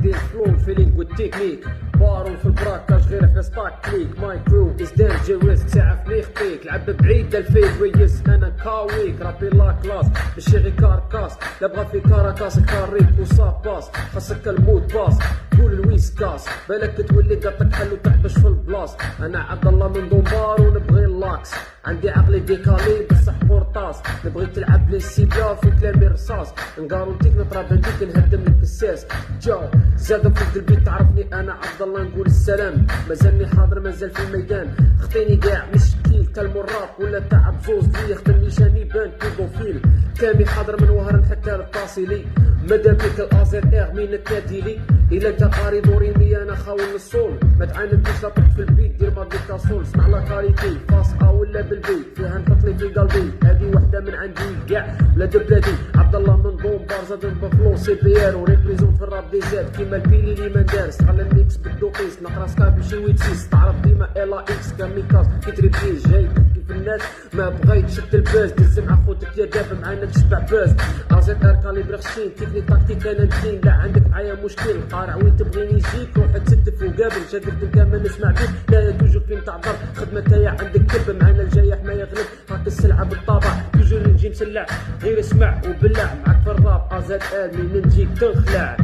عندي الفلو فيلينغ والتكنيك بارون في البراكاج غير في ستاك كليك ماي كرو از دينجيرس تعرفني يخفيك لعب بعيد الفيد ويس انا كاويك رابي لا كلاس ماشي غير كاركاس لا بغا في كاراكاس كاريك وصاباس خاصك الموت باس قول الويسكاس بالك تولي قطك حل وتحبش في البلاص انا عبد الله من دنبار ونبغي اللاكس عندي عقلي ديكالي بصح بورطاس نبغي تلعب لي السيبيا في كلامي رصاص نقارونتيك نطرى بنديك نهدم لك الساس جاو زاد فوق قلبي تعرفني انا عبد الله نقول السلام مازالني حاضر مازال في الميدان خطيني كاع مشكيل كالمراب ولا تعب زوز لي خدم نيشاني بان بيدوفيل كامي حاضر من وهر نحكى الطاسيلي مادا بيك الازير اير مين التاديلي الا انت قاري دوريني انا خاون الصول ما تعاندش لا طق في البيت دير ما بيك صول اسمع لا كاريتي فاصحه ولا بالبيت فيها نحط لي في قلبي هذه وحده من عندي كاع ولاد بلادي عبد الله من دونبار زاد بفلو سي بي ار وريبريزون في الراب دي زاد كيما البيلي اللي ما دارس خلى الميكس بالدوقيس نقرا سكايب ماشي ويتسيس تعرف ديما الا اكس كاميكاز كيتريبي جاي كيف الناس ما بغيت شد الباز دز مع خوتك يا دافع معانا تشبع باز ازيت ار كاليبر خشين تكنيك تاكتيك انا ندين لا عندك معايا مشكل قارع وين تبغيني نجيك روح تستف وقابل شادك انت ما نسمع بيك لا توجو فين تعبر خدمه تايا عندك كلب معانا الجايح ما يغلب هاك السلعه بالطابع توجو نجي مسلع غير اسمع وبلع معاك في الراب ازيت ار مين نجيك تنخلع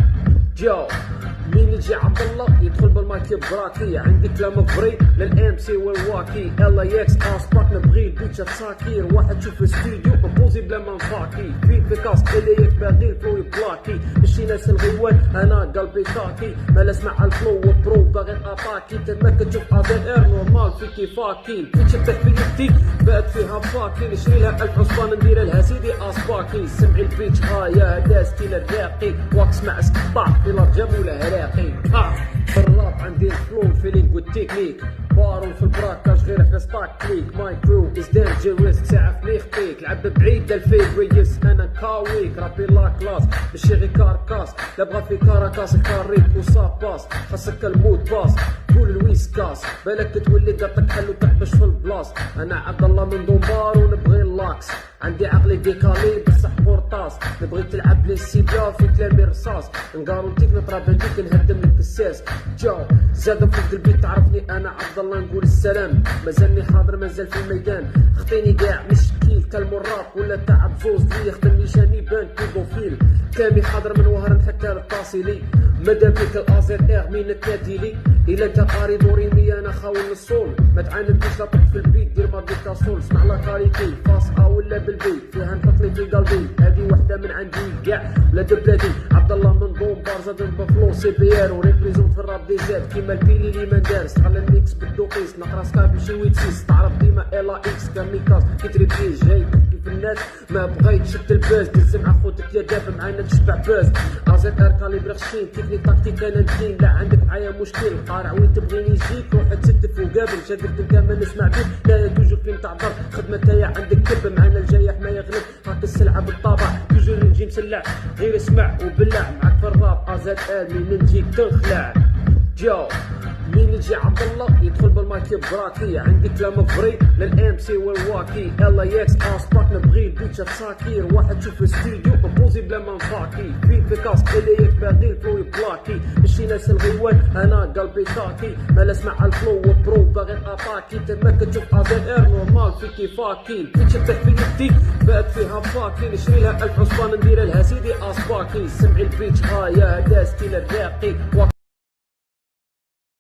جو مين يجي عبد الله يدخل بالمايك براكي عندي كلام فري للام سي والواكي ال اكس اسباك نبغي البيتش تساكير واحد شوف الاستوديو بوزي بلا ما نفاكي في كاس اليك باغي الفلو بلاكي ماشي ناس الغيوان انا قلبي طاكي ما اسمع الفلو برو باغي اتاكي تما كتشوف ازي ار نورمال في كيفاكي البيتش تحت في يدي بات فيها فاكي نشري لها 1000 حصان ندير لها سيدي اسباكي سمعي البيتش يا هذا ستيل الراقي واكس مع سقطاع في الرجب ولا هراقي في الراب عندي الفلو فيلينغ والتكنيك بارون في البراكاج غير في ستاك كليك ماي كرو از دينجيرس تعرفني يخفيك لعب بعيد الفيد ويس انا كاويك رابي لا كلاس ماشي غير كاركاس لا بغا في كاراكاس كاريك وصاباس خاصك الموت باس قول الويسكاس بالك تولي قطك حل وتحبش في البلاص انا عبد الله من دنبار ونبغي اللاكس عندي عقلي ديكالي بصح بورطاس نبغي تلعب لي السيبيا في كلامي رصاص نقارونتيك نطرى بنديك نهدم لك الساس جاو زاد فوق قلبي تعرفني انا عبد الله نقول السلام مازالني حاضر مازال في الميدان خطيني كاع مشكيل كالمراب ولا تعب زوز لي خدم نيشاني بان بيدوفيل كامي حاضر من وهر نحكى الطاسيلي مادا بيك الازير اير مين التاديلي الا انت قاري دوريني انا خاون الصول ما تعاندش لا طق في البيت دير ما بيك صول اسمع لا كاريتي فاصحه ولا بالبيت فيها نحط لي في قلبي هذه وحده من عندي كاع ولاد بلادي عبد الله من دونبار زاد بفلو سي بي ار وريبريزون في الراب دي زاد كيما البيلي اللي ما دارس خلى الميكس بالدوقيس نقرا سكايب ماشي ويتسيس تعرف ديما الا اكس كاميكاز كيتريبي جاي كيف الناس ما بغيت شد الباز دز مع خوتك يا دافع معانا تشبع باز ازيت ار كاليبر خشين تكنيك تاكتيك انا ندين لا عندك معايا مشكل قارع وين تبغيني نجيك روح تستف وقابل شادك انت ما نسمع بيك لا توجو فين تعبر خدمه تايا عندك كلب معانا الجايح ما يغلب هاك السلعه بالطابع توجو نجي مسلع غير اسمع وبلع معاك في الراب ازيت ار مين نجيك تنخلع جو مين يجي عبد الله يدخل بالمايك براكي عندي كلام فري للام سي والواكي ال اكس اسباك نبغي البيتش تساكير واحد شوف الاستوديو بوزي بلا ما نفاكي في كاس اليك باغي الفلو بلاكي ماشي ناس الغيوان انا قلبي طاكي ما اسمع الفلو برو باغي اتاكي تما كتشوف ازي ار نورمال في كيفاكي البيتش تحت في يدي بات فيها فاكي نشري لها 1000 حصان ندير لها سيدي اسباكي سمعي البيتش يا هذا ستيل الراقي